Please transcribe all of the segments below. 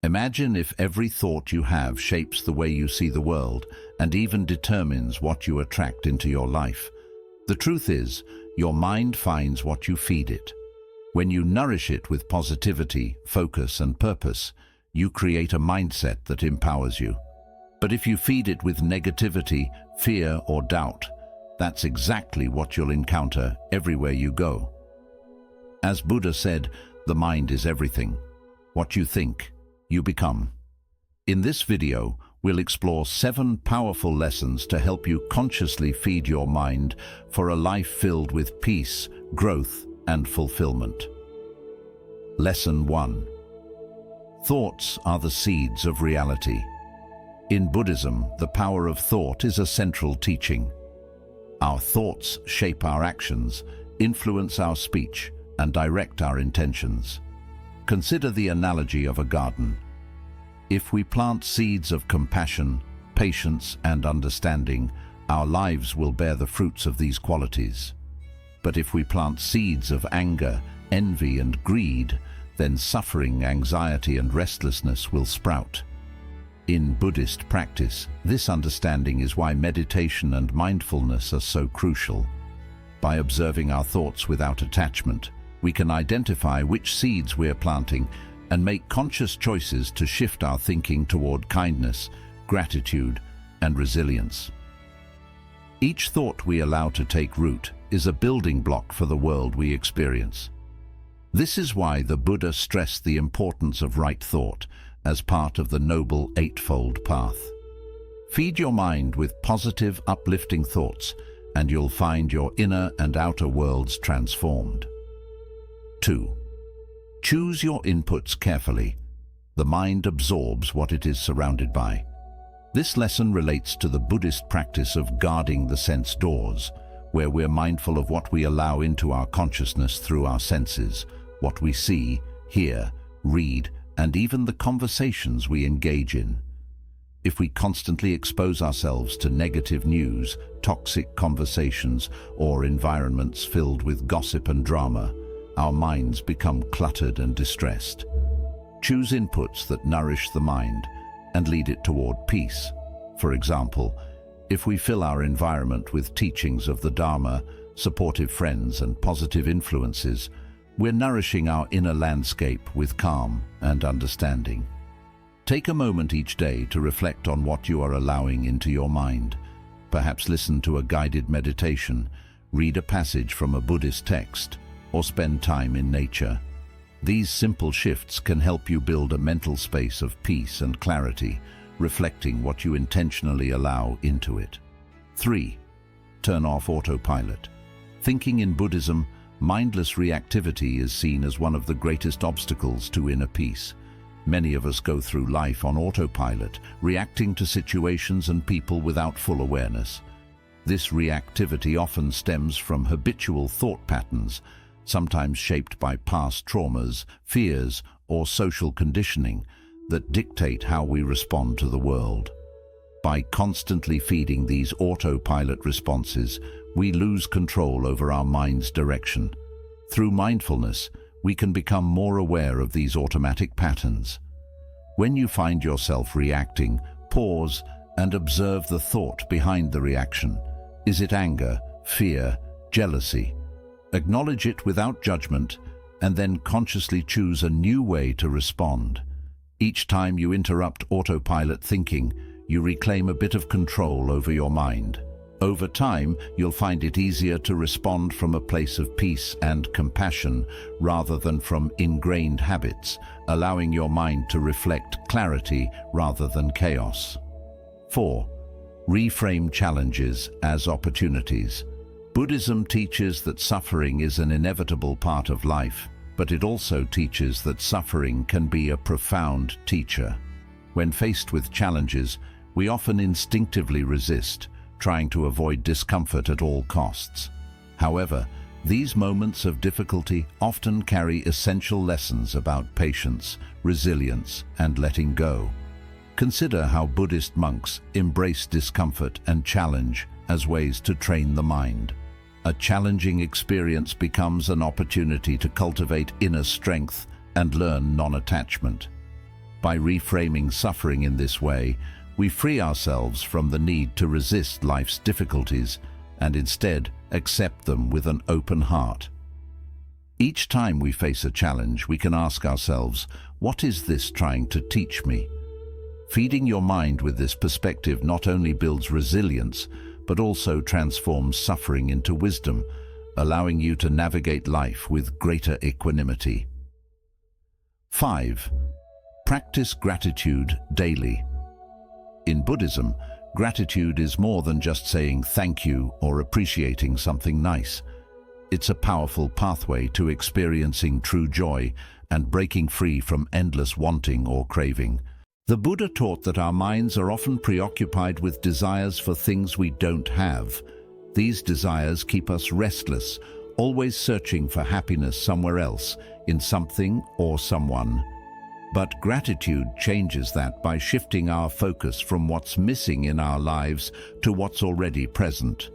Imagine if every thought you have shapes the way you see the world and even determines what you attract into your life. The truth is, your mind finds what you feed it. When you nourish it with positivity, focus, and purpose, you create a mindset that empowers you. But if you feed it with negativity, fear, or doubt, that's exactly what you'll encounter everywhere you go. As Buddha said, the mind is everything. What you think, you become. In this video, we'll explore 7 powerful lessons to help you consciously feed your mind for a life filled with peace, growth, and fulfillment. Lesson 1. Thoughts are the seeds of reality. In Buddhism, the power of thought is a central teaching. Our thoughts shape our actions, influence our speech, and direct our intentions. Consider the analogy of a garden. If we plant seeds of compassion, patience, and understanding, our lives will bear the fruits of these qualities. But if we plant seeds of anger, envy, and greed, then suffering, anxiety, and restlessness will sprout. In Buddhist practice, this understanding is why meditation and mindfulness are so crucial. By observing our thoughts without attachment, we can identify which seeds we're planting and make conscious choices to shift our thinking toward kindness, gratitude, and resilience. Each thought we allow to take root is a building block for the world we experience. This is why the Buddha stressed the importance of right thought as part of the Noble Eightfold Path. Feed your mind with positive, uplifting thoughts, and you'll find your inner and outer worlds transformed. 2. Choose your inputs carefully. The mind absorbs what it is surrounded by. This lesson relates to the Buddhist practice of guarding the sense doors, where we're mindful of what we allow into our consciousness through our senses, what we see, hear, read, and even the conversations we engage in. If we constantly expose ourselves to negative news, toxic conversations, or environments filled with gossip and drama, our minds become cluttered and distressed. Choose inputs that nourish the mind and lead it toward peace. For example, if we fill our environment with teachings of the Dharma, supportive friends, and positive influences, we're nourishing our inner landscape with calm and understanding. Take a moment each day to reflect on what you are allowing into your mind. Perhaps listen to a guided meditation, read a passage from a Buddhist text, or spend time in nature. These simple shifts can help you build a mental space of peace and clarity, reflecting what you intentionally allow into it. 3. Turn off autopilot. Thinking in Buddhism, mindless reactivity is seen as one of the greatest obstacles to inner peace. Many of us go through life on autopilot, reacting to situations and people without full awareness. This reactivity often stems from habitual thought patterns, sometimes shaped by past traumas, fears, or social conditioning that dictate how we respond to the world. By constantly feeding these autopilot responses, we lose control over our mind's direction. Through mindfulness, we can become more aware of these automatic patterns. When you find yourself reacting, pause and observe the thought behind the reaction. Is it anger, fear, jealousy? Acknowledge it without judgment, and then consciously choose a new way to respond. Each time you interrupt autopilot thinking, you reclaim a bit of control over your mind. Over time, you'll find it easier to respond from a place of peace and compassion rather than from ingrained habits, allowing your mind to reflect clarity rather than chaos. 4. Reframe challenges as opportunities. Buddhism teaches that suffering is an inevitable part of life, but it also teaches that suffering can be a profound teacher. When faced with challenges, we often instinctively resist, trying to avoid discomfort at all costs. However, these moments of difficulty often carry essential lessons about patience, resilience, and letting go. Consider how Buddhist monks embrace discomfort and challenge as ways to train the mind. A challenging experience becomes an opportunity to cultivate inner strength and learn non-attachment. By reframing suffering in this way, we free ourselves from the need to resist life's difficulties and instead accept them with an open heart. Each time we face a challenge, we can ask ourselves, what is this trying to teach me? Feeding your mind with this perspective not only builds resilience, but also transforms suffering into wisdom, allowing you to navigate life with greater equanimity. 5. Practice gratitude daily. In Buddhism, gratitude is more than just saying thank you or appreciating something nice. It's a powerful pathway to experiencing true joy and breaking free from endless wanting or craving. The Buddha taught that our minds are often preoccupied with desires for things we don't have. These desires keep us restless, always searching for happiness somewhere else, in something or someone. But gratitude changes that by shifting our focus from what's missing in our lives to what's already present.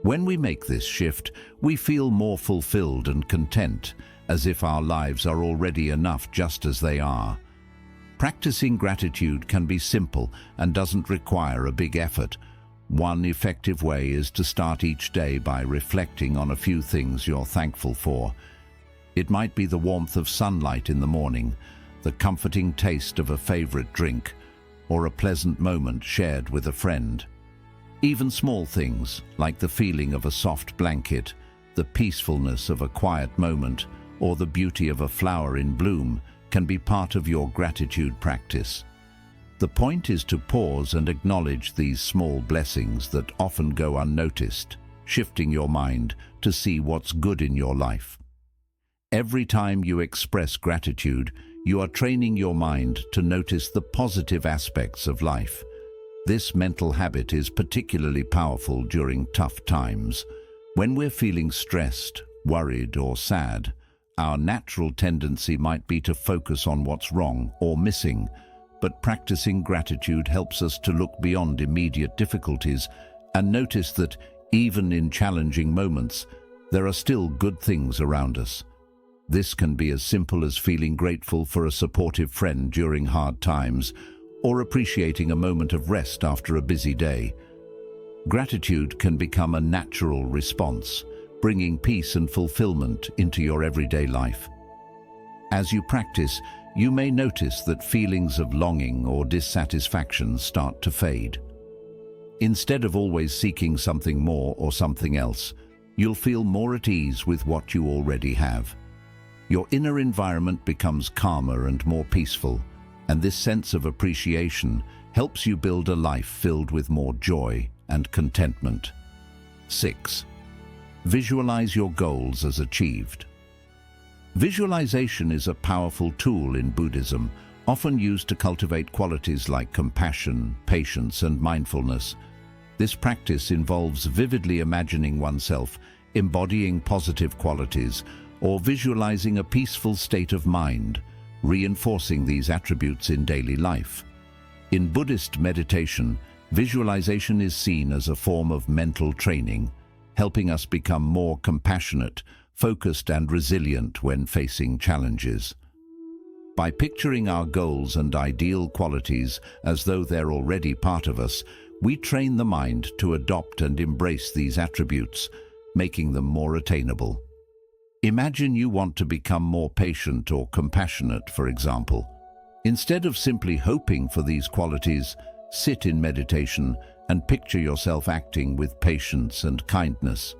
When we make this shift, we feel more fulfilled and content, as if our lives are already enough just as they are. Practicing gratitude can be simple and doesn't require a big effort. One effective way is to start each day by reflecting on a few things you're thankful for. It might be the warmth of sunlight in the morning, the comforting taste of a favorite drink, or a pleasant moment shared with a friend. Even small things, like the feeling of a soft blanket, the peacefulness of a quiet moment, or the beauty of a flower in bloom, can be part of your gratitude practice. The point is to pause and acknowledge these small blessings that often go unnoticed, shifting your mind to see what's good in your life. Every time you express gratitude, you are training your mind to notice the positive aspects of life. This mental habit is particularly powerful during tough times. When we're feeling stressed, worried, or sad, our natural tendency might be to focus on what's wrong or missing, but practicing gratitude helps us to look beyond immediate difficulties and notice that, even in challenging moments, there are still good things around us. This can be as simple as feeling grateful for a supportive friend during hard times, or appreciating a moment of rest after a busy day. Gratitude can become a natural response, bringing peace and fulfillment into your everyday life. As you practice, you may notice that feelings of longing or dissatisfaction start to fade. Instead of always seeking something more or something else, you'll feel more at ease with what you already have. Your inner environment becomes calmer and more peaceful, and this sense of appreciation helps you build a life filled with more joy and contentment. 6. Visualize your goals as achieved. Visualization is a powerful tool in Buddhism, often used to cultivate qualities like compassion, patience, and mindfulness. This practice involves vividly imagining oneself, embodying positive qualities, or visualizing a peaceful state of mind, reinforcing these attributes in daily life. In Buddhist meditation, visualization is seen as a form of mental training, helping us become more compassionate, focused, and resilient when facing challenges. By picturing our goals and ideal qualities as though they're already part of us, we train the mind to adopt and embrace these attributes, making them more attainable. Imagine you want to become more patient or compassionate, for example. Instead of simply hoping for these qualities, sit in meditation and picture yourself acting with patience and kindness.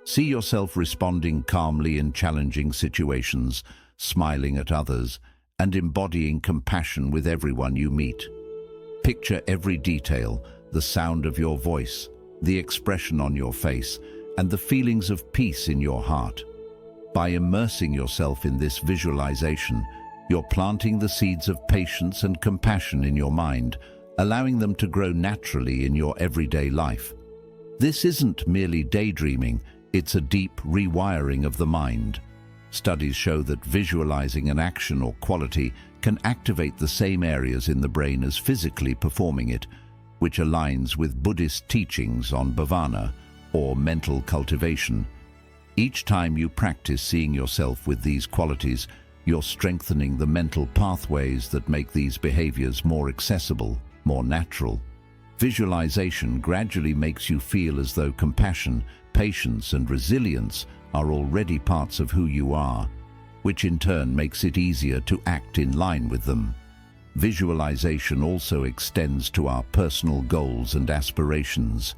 See yourself responding calmly in challenging situations, smiling at others, and embodying compassion with everyone you meet. Picture every detail, the sound of your voice, the expression on your face, and the feelings of peace in your heart. By immersing yourself in this visualization, you're planting the seeds of patience and compassion in your mind, allowing them to grow naturally in your everyday life. This isn't merely daydreaming, it's a deep rewiring of the mind. Studies show that visualizing an action or quality can activate the same areas in the brain as physically performing it, which aligns with Buddhist teachings on bhavana, or mental cultivation. Each time you practice seeing yourself with these qualities, You're strengthening the mental pathways that make these behaviors more accessible, more natural. Visualization gradually makes you feel as though compassion, patience, and resilience are already parts of who you are, which in turn makes it easier to act in line with them. Visualization also extends to our personal goals and aspirations.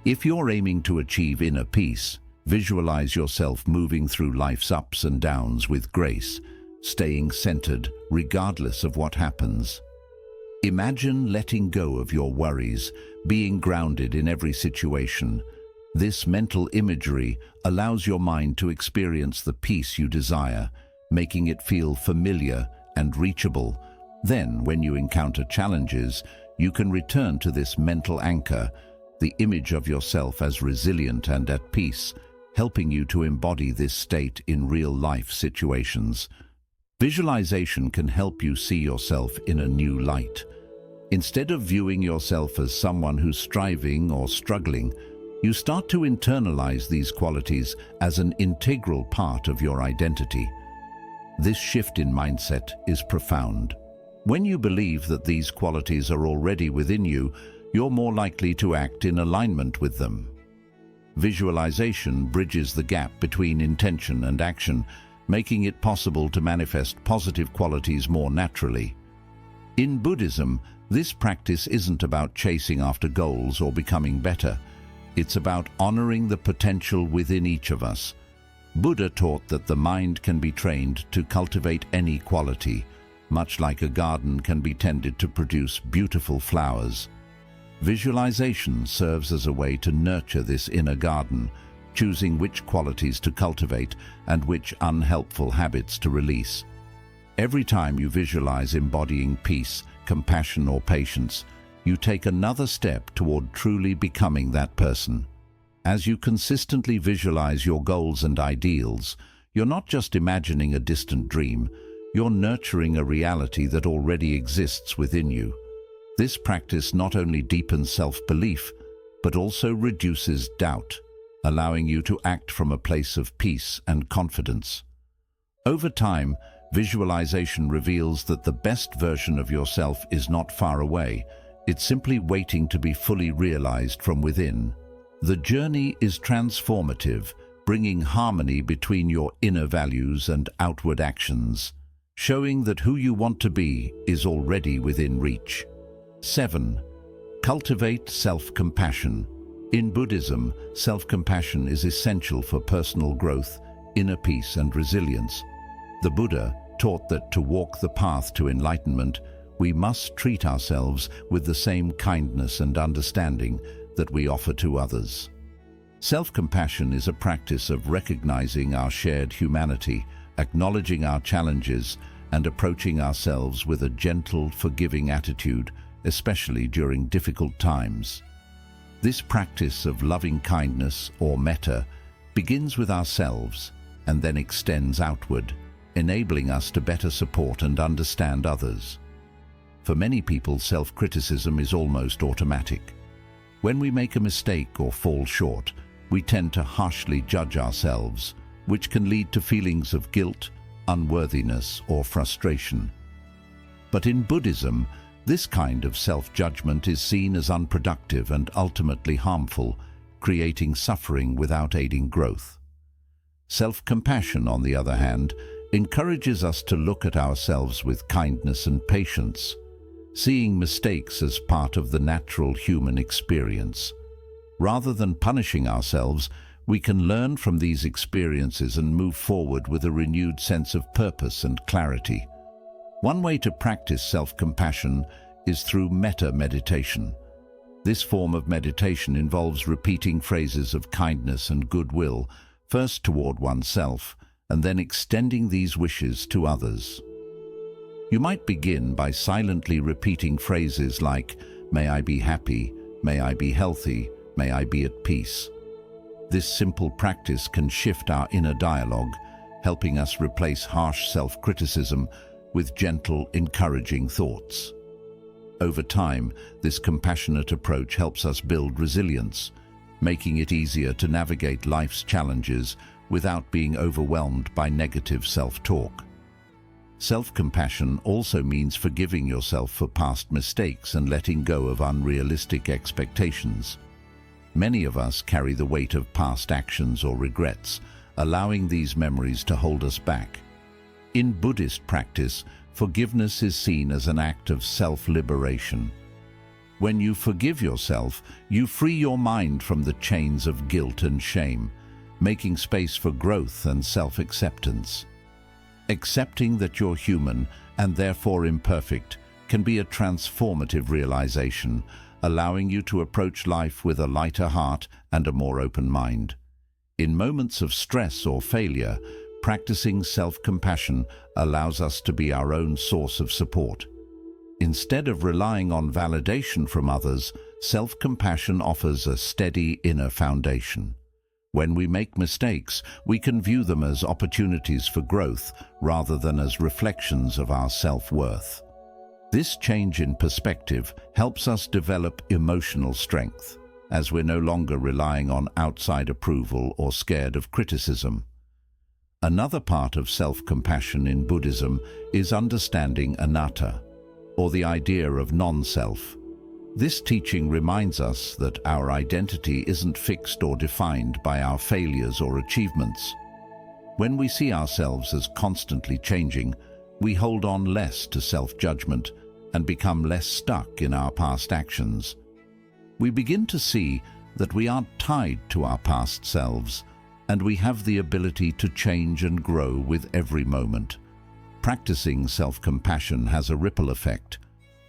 If you're aiming to achieve inner peace, visualize yourself moving through life's ups and downs with grace, staying centered regardless of what happens. Imagine letting go of your worries, being grounded in every situation. This mental imagery allows your mind to experience the peace you desire, making it feel familiar and reachable. Then, when you encounter challenges, you can return to this mental anchor, the image of yourself as resilient and at peace, helping you to embody this state in real-life situations. Visualization can help you see yourself in a new light. Instead of viewing yourself as someone who's striving or struggling, you start to internalize these qualities as an integral part of your identity. This shift in mindset is profound. When you believe that these qualities are already within you, you're more likely to act in alignment with them. Visualization bridges the gap between intention and action, making it possible to manifest positive qualities more naturally. In Buddhism, this practice isn't about chasing after goals or becoming better. It's about honoring the potential within each of us. Buddha taught that the mind can be trained to cultivate any quality, much like a garden can be tended to produce beautiful flowers. Visualization serves as a way to nurture this inner garden, choosing which qualities to cultivate and which unhelpful habits to release. Every time you visualize embodying peace, compassion, or patience, you take another step toward truly becoming that person. As you consistently visualize your goals and ideals, you're not just imagining a distant dream, you're nurturing a reality that already exists within you. This practice not only deepens self-belief, but also reduces doubt, allowing you to act from a place of peace and confidence. Over time, visualization reveals that the best version of yourself is not far away. It's simply waiting to be fully realized from within. The journey is transformative, bringing harmony between your inner values and outward actions, showing that who you want to be is already within reach. 7. Cultivate self-compassion. In Buddhism, self-compassion is essential for personal growth, inner peace, and resilience. The Buddha taught that to walk the path to enlightenment, we must treat ourselves with the same kindness and understanding that we offer to others. Self-compassion is a practice of recognizing our shared humanity, acknowledging our challenges, and approaching ourselves with a gentle, forgiving attitude, especially during difficult times. This practice of loving kindness, or metta, begins with ourselves and then extends outward, enabling us to better support and understand others. For many people, self-criticism is almost automatic. When we make a mistake or fall short, we tend to harshly judge ourselves, which can lead to feelings of guilt, unworthiness, or frustration. But in Buddhism, this kind of self-judgment is seen as unproductive and ultimately harmful, creating suffering without aiding growth. Self-compassion, on the other hand, encourages us to look at ourselves with kindness and patience, seeing mistakes as part of the natural human experience. Rather than punishing ourselves, we can learn from these experiences and move forward with a renewed sense of purpose and clarity. One way to practice self-compassion is through metta meditation. This form of meditation involves repeating phrases of kindness and goodwill, first toward oneself, and then extending these wishes to others. You might begin by silently repeating phrases like, "May I be happy," "May I be healthy," "May I be at peace." This simple practice can shift our inner dialogue, helping us replace harsh self-criticism with gentle, encouraging thoughts. Over time, this compassionate approach helps us build resilience, making it easier to navigate life's challenges without being overwhelmed by negative self-talk. Self-compassion also means forgiving yourself for past mistakes and letting go of unrealistic expectations. Many of us carry the weight of past actions or regrets, allowing these memories to hold us back. In Buddhist practice, forgiveness is seen as an act of self-liberation. When you forgive yourself, you free your mind from the chains of guilt and shame, making space for growth and self-acceptance. Accepting that you're human and therefore imperfect can be a transformative realization, allowing you to approach life with a lighter heart and a more open mind. In moments of stress or failure, practicing self-compassion allows us to be our own source of support. Instead of relying on validation from others, self-compassion offers a steady inner foundation. When we make mistakes, we can view them as opportunities for growth rather than as reflections of our self-worth. This change in perspective helps us develop emotional strength, as we're no longer relying on outside approval or scared of criticism. Another part of self-compassion in Buddhism is understanding anatta, or the idea of non-self. This teaching reminds us that our identity isn't fixed or defined by our failures or achievements. When we see ourselves as constantly changing, we hold on less to self-judgment and become less stuck in our past actions. We begin to see that we aren't tied to our past selves, and we have the ability to change and grow with every moment. Practicing self-compassion has a ripple effect.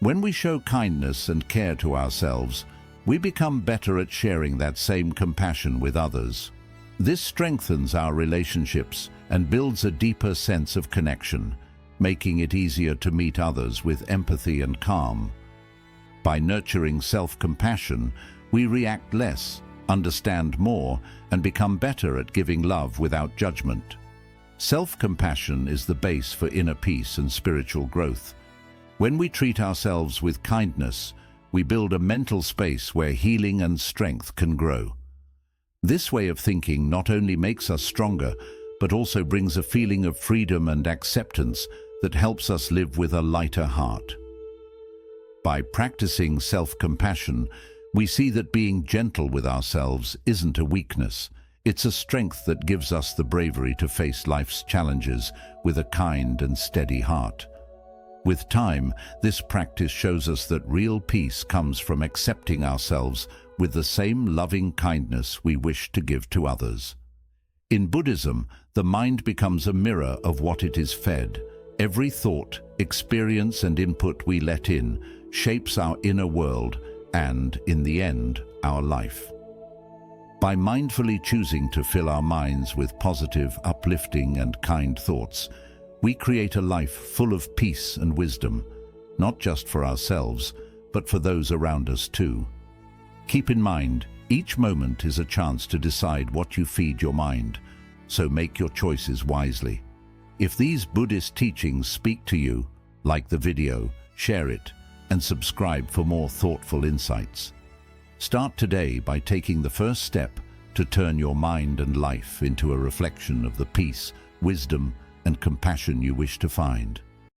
When we show kindness and care to ourselves, we become better at sharing that same compassion with others. This strengthens our relationships and builds a deeper sense of connection, making it easier to meet others with empathy and calm. By nurturing self-compassion, we react less, understand more, and become better at giving love without judgment. Self-compassion is the base for inner peace and spiritual growth. When we treat ourselves with kindness, we build a mental space where healing and strength can grow. This way of thinking not only makes us stronger, but also brings a feeling of freedom and acceptance that helps us live with a lighter heart. By practicing self-compassion, we see that being gentle with ourselves isn't a weakness. It's a strength that gives us the bravery to face life's challenges with a kind and steady heart. With time, this practice shows us that real peace comes from accepting ourselves with the same loving kindness we wish to give to others. In Buddhism, the mind becomes a mirror of what it is fed. Every thought, experience, and input we let in shapes our inner world and, in the end, our life. By mindfully choosing to fill our minds with positive, uplifting, and kind thoughts, we create a life full of peace and wisdom, not just for ourselves, but for those around us too. Keep in mind, each moment is a chance to decide what you feed your mind, so make your choices wisely. If these Buddhist teachings speak to you, like the video, share it, and subscribe for more thoughtful insights. Start today by taking the first step to turn your mind and life into a reflection of the peace, wisdom, and compassion you wish to find.